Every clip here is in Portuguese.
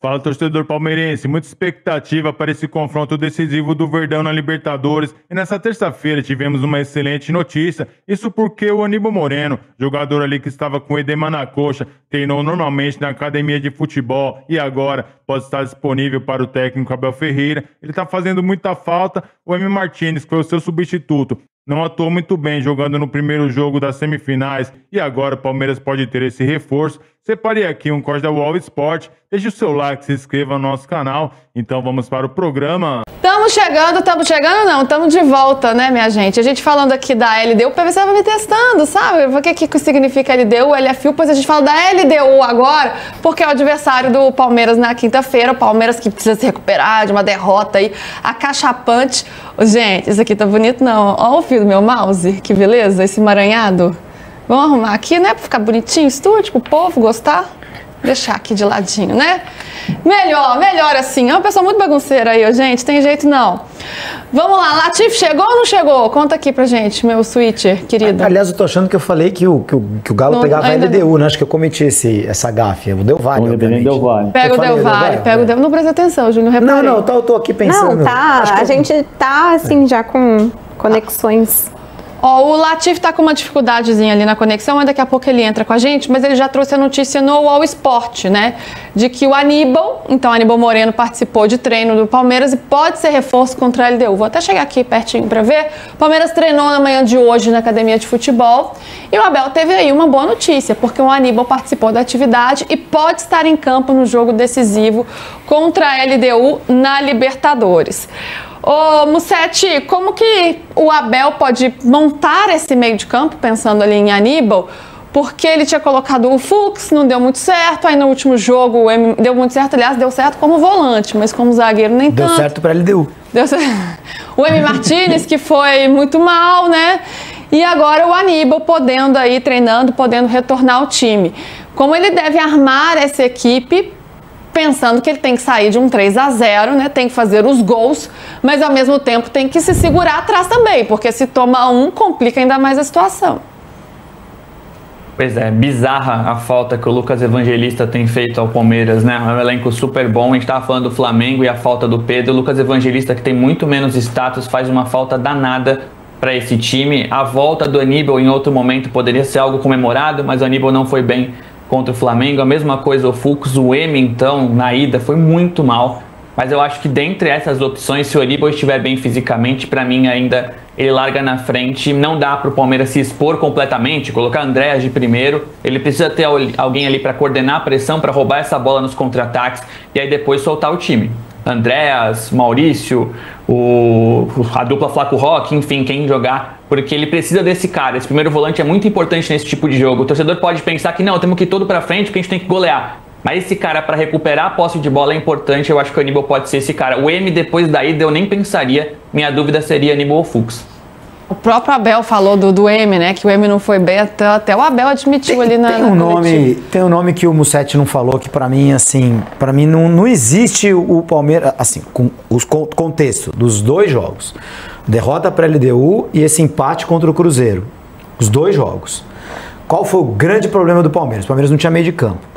Fala, torcedor palmeirense, muita expectativa para esse confronto decisivo do Verdão na Libertadores. E nessa terça-feira tivemos uma excelente notícia, isso porque o Aníbal Moreno, jogador ali que estava com edema na coxa, treinou normalmente na academia de futebol e agora pode estar disponível para o técnico Abel Ferreira. Ele está fazendo muita falta. O M. Martínez, que foi o seu substituto, não atuou muito bem jogando no primeiro jogo das semifinais e agora o Palmeiras pode ter esse reforço. Separei aqui um corte da UOL Sport. Deixe o seu like, se inscreva no nosso canal. Então vamos para o programa. Estamos de volta, né, minha gente? A gente falando aqui da LDU, o PVC vai me testando, sabe? O que significa LDU, LFU? Pois a gente fala da LDU agora, porque é o adversário do Palmeiras na quinta-feira. O Palmeiras que precisa se recuperar de uma derrota aí acachapante. Gente, isso aqui tá bonito, não. Ó o fio do meu mouse, que beleza, esse emaranhado. Vamos arrumar aqui, né, pra ficar bonitinho o estúdio, pro povo gostar. Deixar aqui de ladinho, né? Melhor assim. É uma pessoa muito bagunceira aí, gente. Tem jeito não. Vamos lá, Latif, chegou ou não chegou? Conta aqui pra gente, meu switcher, querido. Aliás, eu tô achando que eu falei que o Galo pegava a LDU, né? Acho que eu cometi essa gafe. O Del Valle, obviamente. Pega o Del Valle, pega o Del Valle. Não presta atenção, Júnior, reparei. Não, eu tô aqui pensando. Não, tá. A gente tá, assim, já com conexões. Ó, o Latif tá com uma dificuldadezinha ali na conexão, mas daqui a pouco ele entra com a gente, mas ele já trouxe a notícia no UOL Sport, né? De que o Aníbal Moreno participou de treino do Palmeiras e pode ser reforço contra a LDU. Vou até chegar aqui pertinho pra ver. O Palmeiras treinou na manhã de hoje na academia de futebol e o Abel teve aí uma boa notícia, porque o Aníbal participou da atividade e pode estar em campo no jogo decisivo contra a LDU na Libertadores. Ô, Mussetti, como que o Abel pode montar esse meio de campo, pensando ali em Aníbal? Porque ele tinha colocado o Fux, não deu muito certo, aí no último jogo deu muito certo, aliás, deu certo como volante, mas como zagueiro nem tanto. Deu certo pra LDU. Deu certo. O M. Martínez, que foi muito mal, né? E agora o Aníbal podendo aí, treinando, podendo retornar ao time. Como ele deve armar essa equipe, pensando que ele tem que sair de um 3-0, né? Tem que fazer os gols, mas ao mesmo tempo tem que se segurar atrás também, porque se toma um, complica ainda mais a situação. Pois é, bizarra a falta que o Lucas Evangelista tem feito ao Palmeiras, né? É um elenco super bom, a gente tava falando do Flamengo e a falta do Pedro. O Lucas Evangelista, que tem muito menos status, faz uma falta danada para esse time. A volta do Aníbal em outro momento poderia ser algo comemorado, mas o Aníbal não foi bem contra o Flamengo. A mesma coisa o Fux, o M, então, na ida, foi muito mal. Mas eu acho que dentre essas opções, se o Aníbal estiver bem fisicamente, para mim ainda ele larga na frente. Não dá para o Palmeiras se expor completamente, colocar Andréas de primeiro. Ele precisa ter alguém ali para coordenar a pressão, para roubar essa bola nos contra-ataques e aí depois soltar o time. Andréas, Maurício, a dupla Flaco Roque, enfim, quem jogar, porque ele precisa desse cara. Esse primeiro volante é muito importante nesse tipo de jogo. O torcedor pode pensar que não, temos que ir todo pra frente porque a gente tem que golear. Mas esse cara, para recuperar a posse de bola, é importante. Eu acho que o Aníbal pode ser esse cara. O M, depois da ida, eu nem pensaria. Minha dúvida seria Aníbal ou Fux. O próprio Abel falou do M, né? Que o M não foi bem, até o Abel admitiu ali na Tem um nome que o Mussetti não falou, que pra mim, assim, para mim não existe o Palmeiras, assim, com os contexto dos dois jogos. Derrota para a LDU e esse empate contra o Cruzeiro. Os dois jogos. Qual foi o grande problema do Palmeiras? O Palmeiras não tinha meio de campo.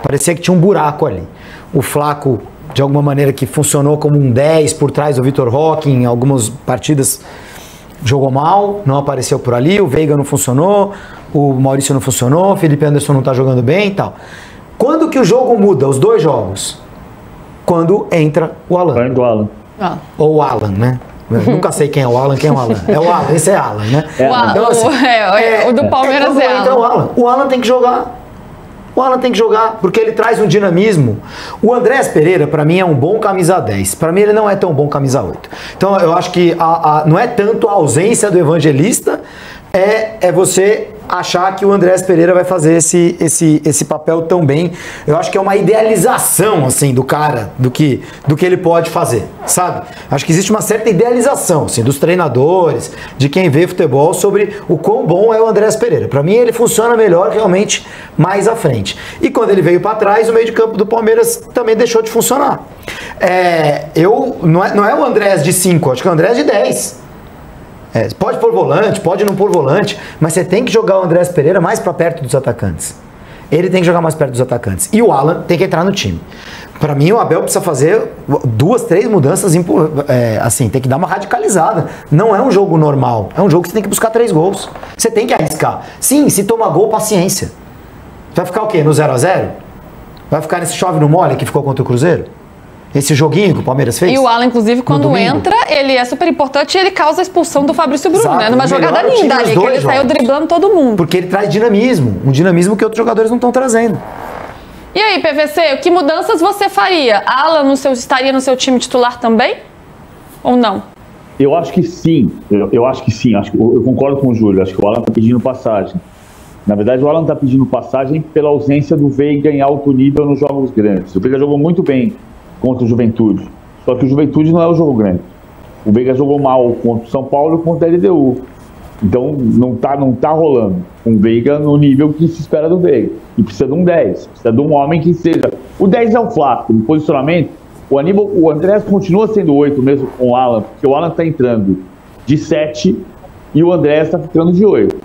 Parecia que tinha um buraco ali. O Flaco, de alguma maneira, que funcionou como um 10 por trás do Vitor Roque em algumas partidas, jogou mal, não apareceu por ali, o Veiga não funcionou, o Maurício não funcionou, o Felipe Anderson não tá jogando bem e tal. Quando que o jogo muda, os dois jogos? Quando entra o Alan. Quando o Alan. Ou o Alan, né? Eu nunca sei quem é o Alan, quem é o Alan. É o Alan, esse é Alan, né? Então, assim, o do Palmeiras é Alan. O Alan tem que jogar. O Alan tem que jogar, porque ele traz um dinamismo. O Andrés Pereira, para mim, é um bom camisa 10. Para mim, ele não é tão bom camisa 8. Então, eu acho que não é tanto a ausência do Evangelista, é você achar que o Andrés Pereira vai fazer esse papel tão bem. Eu acho que é uma idealização, assim, do cara, do que ele pode fazer, sabe? Acho que existe uma certa idealização, assim, dos treinadores, de quem vê futebol, sobre o quão bom é o Andrés Pereira. Para mim, ele funciona melhor, realmente, mais à frente. E quando ele veio para trás, o meio de campo do Palmeiras também deixou de funcionar. Não é o Andrés de 5, acho que é o Andrés de 10. Pode pôr volante, pode não pôr volante, mas você tem que jogar o Andrés Pereira mais para perto dos atacantes. Ele tem que jogar mais perto dos atacantes. E o Alan tem que entrar no time. Para mim, o Abel precisa fazer 2, 3 mudanças, assim, tem que dar uma radicalizada. Não é um jogo normal, é um jogo que você tem que buscar 3 gols. Você tem que arriscar. Sim, se toma gol, paciência. Vai ficar o quê? No 0-0? Vai ficar nesse chove no mole que ficou contra o Cruzeiro? Esse joguinho que o Palmeiras fez? E o Alan, inclusive, quando entra, ele é super importante e ele causa a expulsão do Fabrício Bruno, Exato, né? Numa jogada linda ali, que ele saiu driblando todo mundo. Porque ele traz dinamismo, um dinamismo que outros jogadores não estão trazendo. E aí, PVC, que mudanças você faria? Alan estaria no seu time titular também? Ou não? Eu acho que sim. Eu acho que sim. Eu concordo com o Júlio. Acho que o Alan está pedindo passagem. Na verdade, o Alan está pedindo passagem pela ausência do Veiga em alto nível nos jogos grandes. O Veiga jogou muito bem contra o Juventude. Só que o Juventude não é o jogo grande. O Veiga jogou mal contra o São Paulo e contra a LDU. Então, não tá rolando. Um Veiga no nível que se espera do Veiga. E precisa de um 10. Precisa de um homem que seja... O 10 é o Flávio. No posicionamento, o Andrés continua sendo 8 mesmo com o Alan, porque o Alan tá entrando de 7 e o Andrés tá ficando de 8.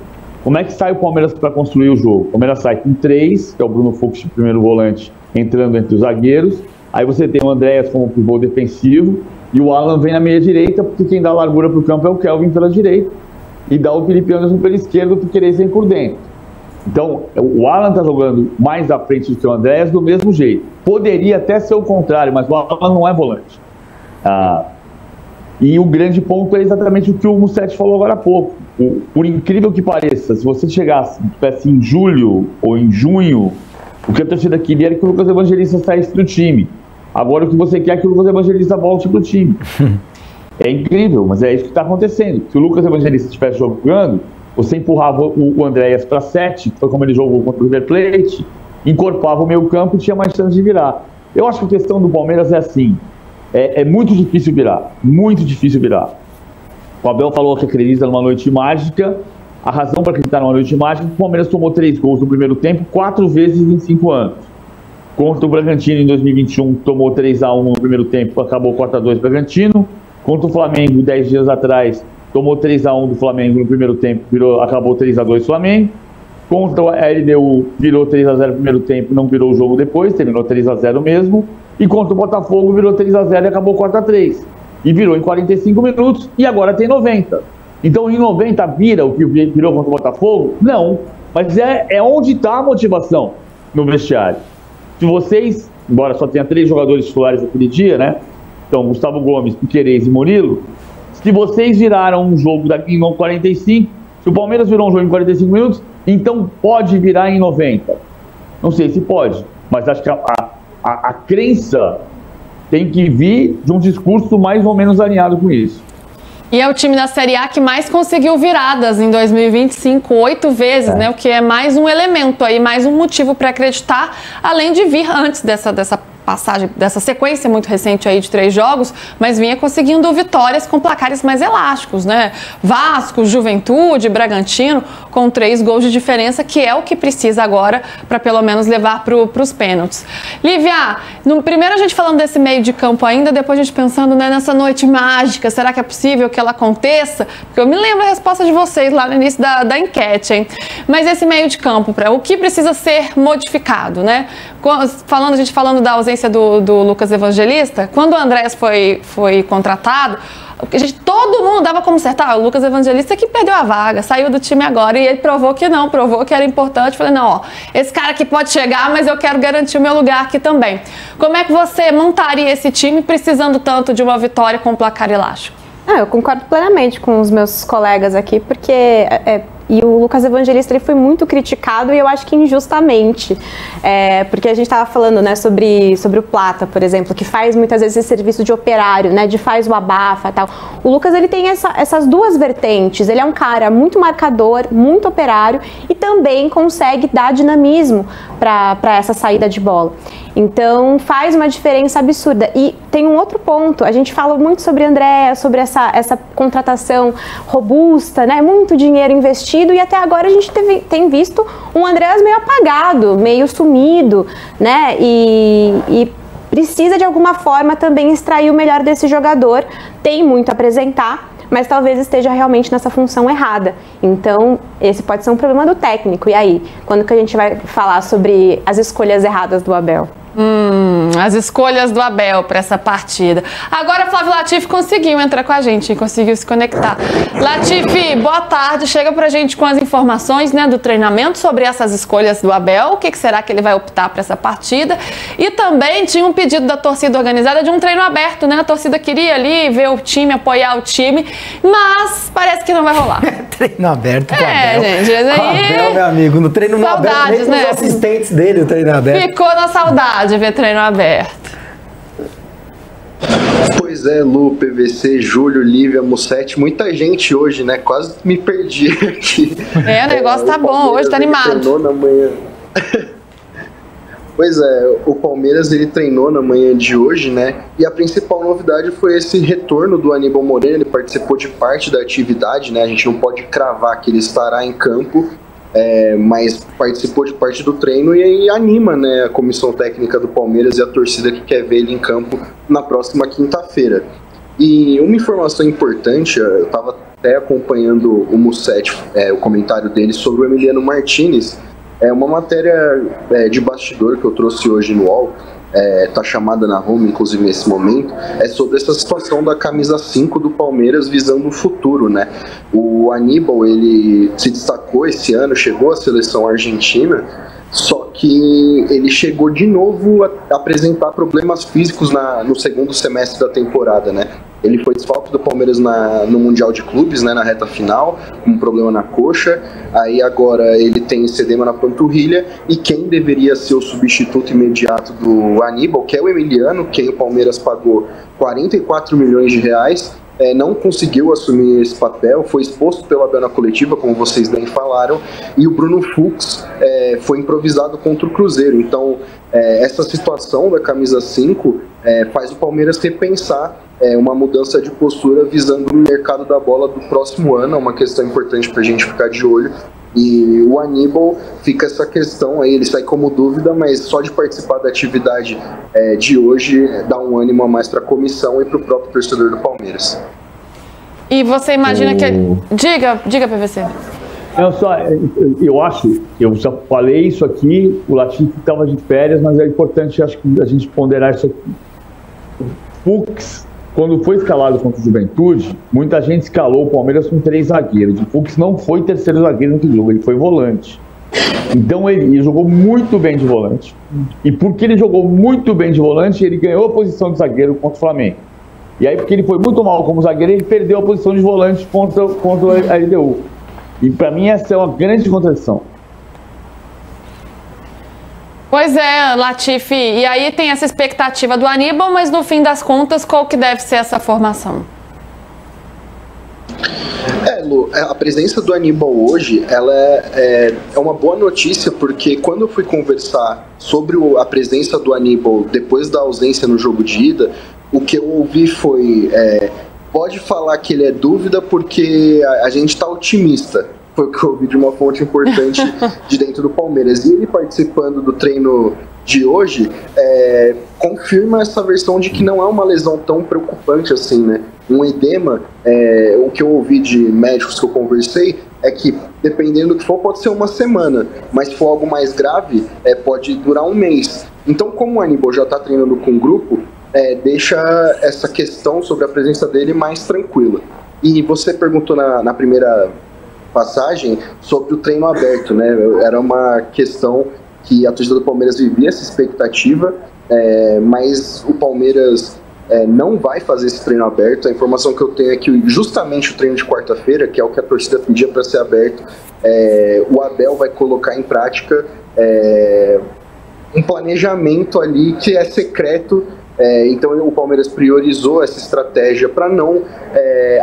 Como é que sai o Palmeiras para construir o jogo? O Palmeiras sai com 3, que é o Bruno Fux, primeiro volante, entrando entre os zagueiros. Aí você tem o Andrés como pivô defensivo e o Alan vem na meia direita, porque quem dá largura pro campo é o Kelvin pela direita e dá o Felipe Anderson pela esquerda por querer ser por dentro. Então, o Alan tá jogando mais à frente do que o Andrés do mesmo jeito. Poderia até ser o contrário, mas o Alan não é volante. E o grande ponto é exatamente o que o Mussetti falou agora há pouco. Por incrível que pareça, se você chegasse em julho ou em junho, o que a torcida queria era que o Lucas Evangelista saísse do time. Agora o que você quer é que o Lucas Evangelista volte pro time. É incrível, mas é isso que está acontecendo. Se o Lucas Evangelista estivesse jogando, você empurrava o Andréas para 7, que foi como ele jogou contra o River Plate, encorpava o meio campo e tinha mais chance de virar. Eu acho que a questão do Palmeiras é assim, é muito difícil virar, muito difícil virar. O Abel falou que acredita numa noite mágica. A razão para acreditar numa noite mágica é que o Palmeiras tomou 3 gols no primeiro tempo, 4 vezes em 5 anos. Contra o Bragantino em 2021, tomou 3-1 no primeiro tempo, acabou 4-2 Bragantino. Contra o Flamengo, 10 dias atrás, tomou 3-1 do Flamengo no primeiro tempo, acabou 3-2 Flamengo. Contra a LDU, virou 3-0 no primeiro tempo, não virou o jogo depois, terminou 3-0 mesmo. E contra o Botafogo, virou 3-0 e acabou 4-3. E virou em 45 minutos e agora tem 90. Então em 90 vira o que virou contra o Botafogo? Não. Mas é onde está a motivação no vestiário. Se vocês, embora só tenha 3 jogadores titulares naquele dia, né? Então Gustavo Gomes, Piquerez e Murilo. Se vocês viraram um jogo daqui em 45, se o Palmeiras virou um jogo em 45 minutos, então pode virar em 90. Não sei se pode, mas acho que a crença tem que vir de um discurso mais ou menos alinhado com isso. E é o time da Série A que mais conseguiu viradas em 2025, 8 vezes, né? O que é mais um elemento aí, mais um motivo para acreditar, além de vir antes dessa passagem, dessa sequência muito recente aí de 3 jogos, mas vinha conseguindo vitórias com placares mais elásticos, né? Vasco, Juventude, Bragantino, com 3 gols de diferença, que é o que precisa agora para pelo menos levar para os pênaltis. Lívia, primeiro a gente falando desse meio de campo ainda, depois a gente pensando, né, nessa noite mágica, será que é possível que ela aconteça? Porque eu me lembro a resposta de vocês lá no início da enquete, hein? Mas esse meio de campo, o que precisa ser modificado, né? A gente falando da ausência do Lucas Evangelista, quando o Andrés foi contratado, todo mundo dava como certo, o Lucas Evangelista que perdeu a vaga, saiu do time agora, e ele provou que não, provou que era importante. Falei, não, esse cara aqui pode chegar, mas eu quero garantir o meu lugar aqui também. Como é que você montaria esse time precisando tanto de uma vitória com placar elástico? Eu concordo plenamente com os meus colegas aqui, porque e o Lucas Evangelista, ele foi muito criticado, e eu acho que injustamente, porque a gente estava falando, né, sobre o Plata, por exemplo, que faz muitas vezes esse serviço de operário, né, de faz o abafa e tal. O Lucas, ele tem essas duas vertentes. Ele é um cara muito marcador, muito operário, e também consegue dar dinamismo para essa saída de bola. Então faz uma diferença absurda. E tem um outro ponto, a gente fala muito sobre André, sobre essa contratação robusta, né? Muito dinheiro investido, e até agora a gente tem visto um Andrés meio apagado, meio sumido, né? E precisa de alguma forma também extrair o melhor desse jogador. Tem muito a apresentar, mas talvez esteja realmente nessa função errada. Então, esse pode ser um problema do técnico. E aí, quando que a gente vai falar sobre as escolhas erradas do Abel? As escolhas do Abel para essa partida. Agora Flávio Latifi conseguiu entrar com a gente, conseguiu se conectar. Latifi, boa tarde. Chega pra gente com as informações, né, do treinamento sobre essas escolhas do Abel. O que será que ele vai optar para essa partida? E também tinha um pedido da torcida organizada de um treino aberto, né? A torcida queria ali ver o time, apoiar o time, mas parece que não vai rolar. Treino aberto com o Abel. Gente, aí... Abel, meu amigo, no treino não aberto, nem com os assistentes dele o treino aberto. Ficou na saudade de ver treino aberto. Pois é, Lu, PVC, Júlio, Lívia, Mussetti, muita gente hoje, né? Quase me perdi aqui. O negócio tá bom, hoje tá animado. Treinou na manhã. Pois é, o Palmeiras ele treinou na manhã de hoje, né? E a principal novidade foi esse retorno do Aníbal Moreno. Ele participou de parte da atividade, né? A gente não pode cravar que ele estará em campo. Mas participou de parte do treino e anima, né, a comissão técnica do Palmeiras e a torcida que quer ver ele em campo na próxima quinta-feira. E uma informação importante, eu estava até acompanhando o Mussetti, o comentário dele sobre o Emiliano Martinez. É uma matéria de bastidor que eu trouxe hoje no UOL. Tá chamada na Home, inclusive nesse momento, é sobre essa situação da camisa 5 do Palmeiras visando o futuro, né? O Aníbal, ele se destacou esse ano, chegou à seleção argentina, só que ele chegou de novo a apresentar problemas físicos no segundo semestre da temporada, né? Ele foi desfalque do Palmeiras no Mundial de Clubes, né, na reta final, com um problema na coxa. Aí agora ele tem edema na panturrilha. E quem deveria ser o substituto imediato do Aníbal, que é o Emiliano, quem o Palmeiras pagou 44 milhões de reais, não conseguiu assumir esse papel, foi exposto pela Abel na coletiva, como vocês bem falaram, e o Bruno Fux foi improvisado contra o Cruzeiro. Então, essa situação da camisa 5 faz o Palmeiras repensar uma mudança de postura visando o mercado da bola do próximo ano. É uma questão importante para a gente ficar de olho. E o Aníbal fica essa questão aí, ele sai como dúvida, mas só de participar da atividade de hoje dá um ânimo a mais para a comissão e para o próprio torcedor do Palmeiras. E você imagina que... Diga, PVC. Eu já falei isso aqui, o Latifi estava de férias, mas é importante, acho que a gente ponderar isso aqui. O Fux, quando foi escalado contra o Juventude, muita gente escalou o Palmeiras com 3 zagueiros. O Fux não foi terceiro zagueiro no jogo, ele foi volante. Então ele jogou muito bem de volante. E porque ele jogou muito bem de volante, ele ganhou a posição de zagueiro contra o Flamengo. E aí, porque ele foi muito mal como zagueiro, ele perdeu a posição de volante contra a LDU. E para mim essa é uma grande contradição. Pois é, Latifi, e aí tem essa expectativa do Aníbal, mas no fim das contas, qual que deve ser essa formação? Lu, a presença do Aníbal hoje, ela é uma boa notícia, porque quando eu fui conversar sobre a presença do Aníbal depois da ausência no jogo de ida, o que eu ouvi foi, pode falar que ele é dúvida porque a gente está otimista. Foi o que eu ouvi de uma fonte importante de dentro do Palmeiras. E ele participando do treino de hoje confirma essa versão de que não é uma lesão tão preocupante assim, né? Um edema, o que eu ouvi de médicos que eu conversei é que, dependendo do que for, pode ser uma semana, mas se for algo mais grave, pode durar um mês. Então, como o Aníbal já está treinando com o grupo, deixa essa questão sobre a presença dele mais tranquila. E você perguntou na primeira passagem sobre o treino aberto, né? Era uma questão que a torcida do Palmeiras vivia essa expectativa, mas o Palmeiras não vai fazer esse treino aberto. A informação que eu tenho é que justamente o treino de quarta-feira, que é o que a torcida pedia para ser aberto, o Abel vai colocar em prática um planejamento ali que é secreto. Então o Palmeiras priorizou essa estratégia para não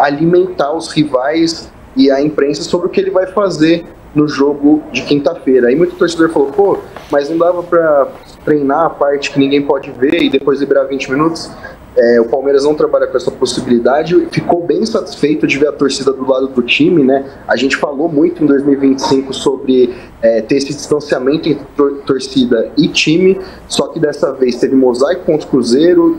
alimentar os rivais e a imprensa sobre o que ele vai fazer no jogo de quinta-feira. Aí muito torcedor falou, mas não dava para treinar a parte que ninguém pode ver e depois liberar 20 minutos? O Palmeiras não trabalha com essa possibilidade, ficou bem satisfeito de ver a torcida do lado do time, né? A gente falou muito em 2025 sobre ter esse distanciamento entre torcida e time, só que dessa vez teve mosaico contra o Cruzeiro,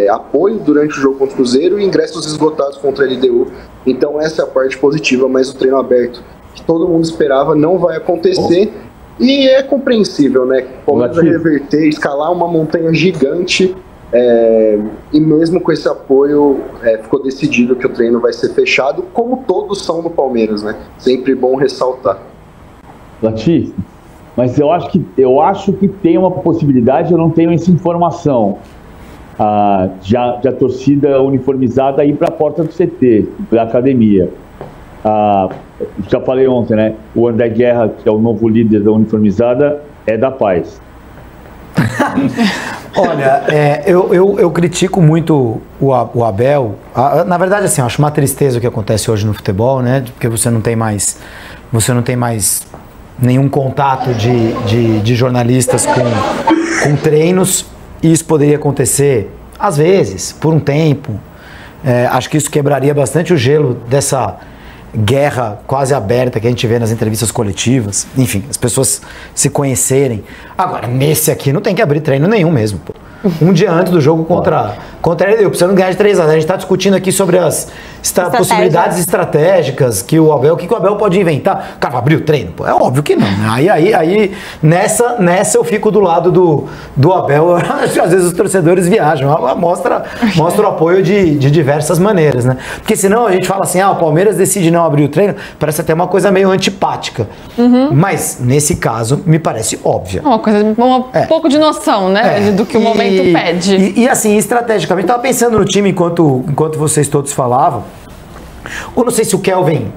apoio durante o jogo contra o Cruzeiro e ingressos esgotados contra a LDU Então essa é a parte positiva, mas o treino aberto, que todo mundo esperava, não vai acontecer. E é compreensível, né? Palmeiras vai reverter, escalar uma montanha gigante, e mesmo com esse apoio, ficou decidido que o treino vai ser fechado, como todos são no Palmeiras, né? Sempre bom ressaltar. Latif, mas eu acho que tem uma possibilidade, eu não tenho essa informação, de a torcida uniformizada ir para a porta do CT, da academia. Já falei ontem, né? O André Guerra, que é o novo líder da uniformizada, é da paz. Olha, eu critico muito o Abel. Na verdade, assim, eu acho uma tristeza o que acontece hoje no futebol, né? Porque você não tem mais nenhum contato de jornalistas com treinos. E isso poderia acontecer, às vezes, por um tempo. Acho que isso quebraria bastante o gelo dessa guerra quase aberta que a gente vê nas entrevistas coletivas. Enfim, as pessoas se conhecerem. Agora, nesse aqui não tem que abrir treino nenhum mesmo, pô. Um dia antes do jogo contra a LDU, precisando ganhar de 3-0. A gente está discutindo aqui sobre as possibilidades estratégicas que o Abel pode inventar. O cara vai abrir o treino? Pô, é óbvio que não. Né? Aí nessa eu fico do lado do Abel. Às vezes os torcedores viajam. Mostra o apoio de diversas maneiras, né? Porque senão a gente fala assim, o Palmeiras decide não abrir o treino, parece até uma coisa meio antipática. Mas, nesse caso, me parece óbvia. Um pouco de noção, né? Do que o momento pede. E assim, estrategicamente, estava pensando no time enquanto vocês todos falavam. Eu não sei se o Kelvin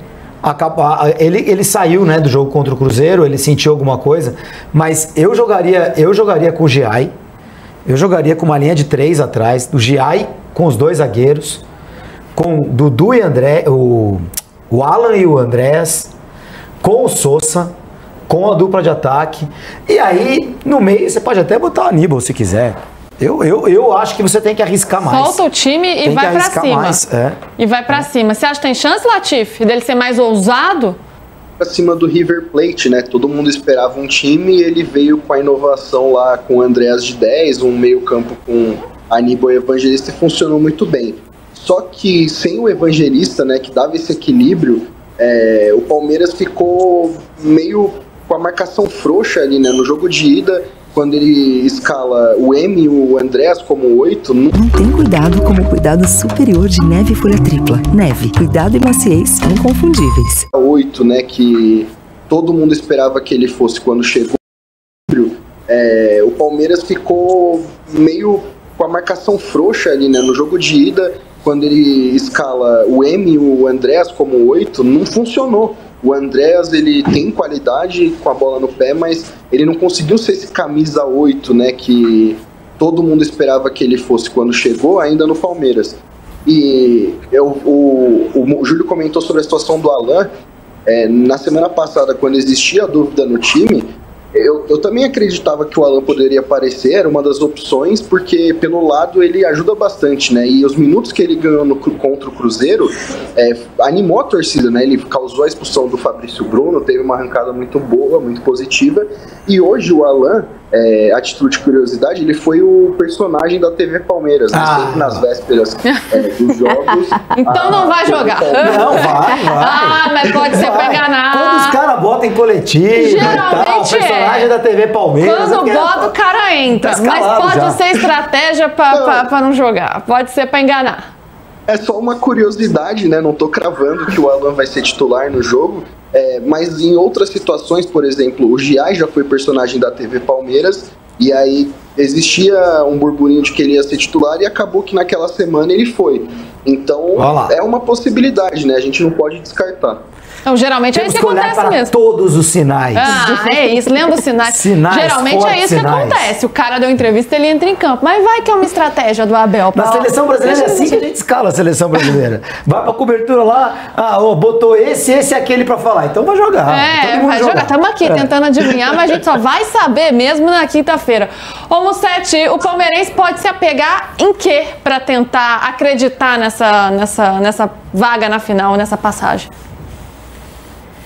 ele saiu, né, do jogo contra o Cruzeiro, ele sentiu alguma coisa, mas eu jogaria com o Giai, eu jogaria com uma linha de 3 atrás, o Giai com os 2 zagueiros, com Dudu e André, o Alan e o Andrés, com o Sousa, com a dupla de ataque, e aí no meio você pode até botar o Aníbal se quiser. Eu acho que você tem que arriscar mais. Solta o time e vai pra cima. E vai pra cima. Você acha que tem chance, Latif, dele ser mais ousado? Acima do River Plate, né? Todo mundo esperava um time e ele veio com a inovação lá com o Andrés de 10, um meio campo com Aníbal e Evangelista, e funcionou muito bem. Só que sem o Evangelista, né, que dava esse equilíbrio, o Palmeiras ficou meio com a marcação frouxa ali, né? No jogo de ida, quando ele escala o M e o Andrés como 8... Mantém cuidado como o cuidado superior de Neve Folha Tripla. Neve, cuidado e maciez inconfundíveis. 8, né, que todo mundo esperava que ele fosse quando chegou. O Palmeiras ficou meio com a marcação frouxa ali, né? No jogo de ida, quando ele escala o M e o Andrés como 8, não funcionou. O Andrés, ele tem qualidade com a bola no pé, mas ele não conseguiu ser esse camisa 8, né, que todo mundo esperava que ele fosse quando chegou, ainda no Palmeiras. E o Júlio comentou sobre a situação do Alan. Na semana passada, quando existia a dúvida no time, eu também acreditava que o Alan poderia aparecer, era uma das opções, porque pelo lado ele ajuda bastante, né? E os minutos que ele ganhou contra o Cruzeiro animou a torcida, né? Ele causou a expulsão do Fabrício Bruno, teve uma arrancada muito boa, muito positiva. E hoje o Alan, a título de curiosidade, ele foi o personagem da TV Palmeiras, né? Sempre nas vésperas dos jogos. Então não vai jogar. Não, vai. Mas pode ser pra enganar. Quando os caras botam em coletivo e tal, o personagem da TV Palmeiras... Quando bota, o cara entra. Mas pode ser estratégia pra não jogar. Pode ser pra enganar. É só uma curiosidade, né? Não tô cravando que o Alan vai ser titular no jogo, mas em outras situações, por exemplo, o Giai já foi personagem da TV Palmeiras, e aí existia um burburinho de que ele ia ser titular, e acabou que naquela semana ele foi. Então, é uma possibilidade, né? A gente não pode descartar. Então, geralmente é isso que acontece mesmo. Todos os sinais. É isso, lembra os sinais? Geralmente é isso que acontece. O cara deu entrevista, ele entra em campo. Mas vai que é uma estratégia do Abel. Na seleção brasileira é assim que a gente escala a seleção brasileira. Vai pra cobertura lá, botou esse e aquele pra falar. Então vai jogar. Vai jogar. Estamos aqui tentando adivinhar, mas a gente só vai saber mesmo na quinta-feira. Ô, Mussetti, o palmeirense pode se apegar em quê pra tentar acreditar nessa vaga na final, nessa passagem?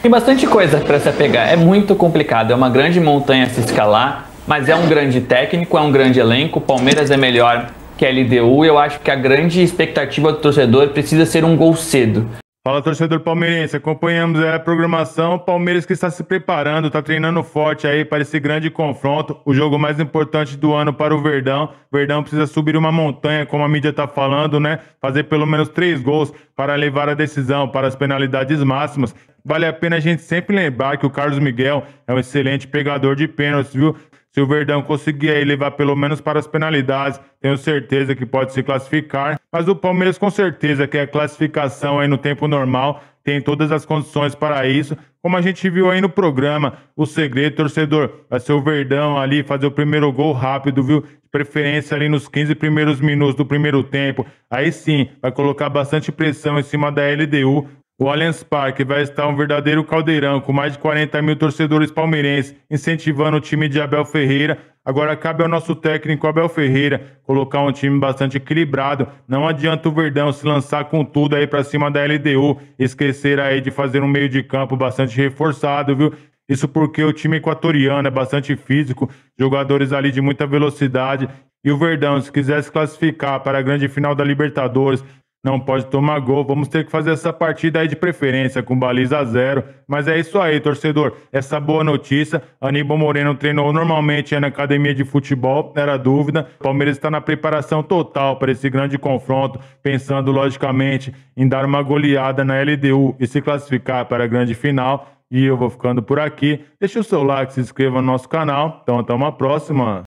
Tem bastante coisa para se apegar, é muito complicado, é uma grande montanha a se escalar, mas é um grande técnico, é um grande elenco, o Palmeiras é melhor que a LDU, e eu acho que a grande expectativa do torcedor precisa ser um gol cedo. Fala, torcedor palmeirense, acompanhamos a programação, Palmeiras que está se preparando, está treinando forte aí para esse grande confronto, o jogo mais importante do ano para o Verdão. O Verdão precisa subir uma montanha, como a mídia está falando, né? Fazer pelo menos 3 gols para levar a decisão para as penalidades máximas. Vale a pena a gente sempre lembrar que o Carlos Miguel é um excelente pegador de pênaltis, viu? Se o Verdão conseguir aí levar pelo menos para as penalidades, tenho certeza que pode se classificar. Mas o Palmeiras com certeza quer a classificação aí no tempo normal, tem todas as condições para isso. Como a gente viu aí no programa, o segredo, torcedor, vai ser o Verdão ali fazer o primeiro gol rápido, viu? De preferência ali nos 15 primeiros minutos do primeiro tempo. Aí sim, vai colocar bastante pressão em cima da LDU. O Allianz Parque vai estar um verdadeiro caldeirão, com mais de 40 mil torcedores palmeirenses, incentivando o time de Abel Ferreira. Agora cabe ao nosso técnico Abel Ferreira colocar um time bastante equilibrado. Não adianta o Verdão se lançar com tudo aí para cima da LDU, esquecer aí de fazer um meio de campo bastante reforçado, viu? Isso porque o time equatoriano é bastante físico, jogadores ali de muita velocidade. E o Verdão, se quiser se classificar para a grande final da Libertadores, não pode tomar gol, vamos ter que fazer essa partida aí de preferência, com baliza 0. Mas é isso aí, torcedor. Essa boa notícia, Aníbal Moreno treinou normalmente na academia de futebol, era dúvida. O Palmeiras está na preparação total para esse grande confronto, pensando logicamente em dar uma goleada na LDU e se classificar para a grande final. E eu vou ficando por aqui. Deixa o seu like, se inscreva no nosso canal. Então até uma próxima.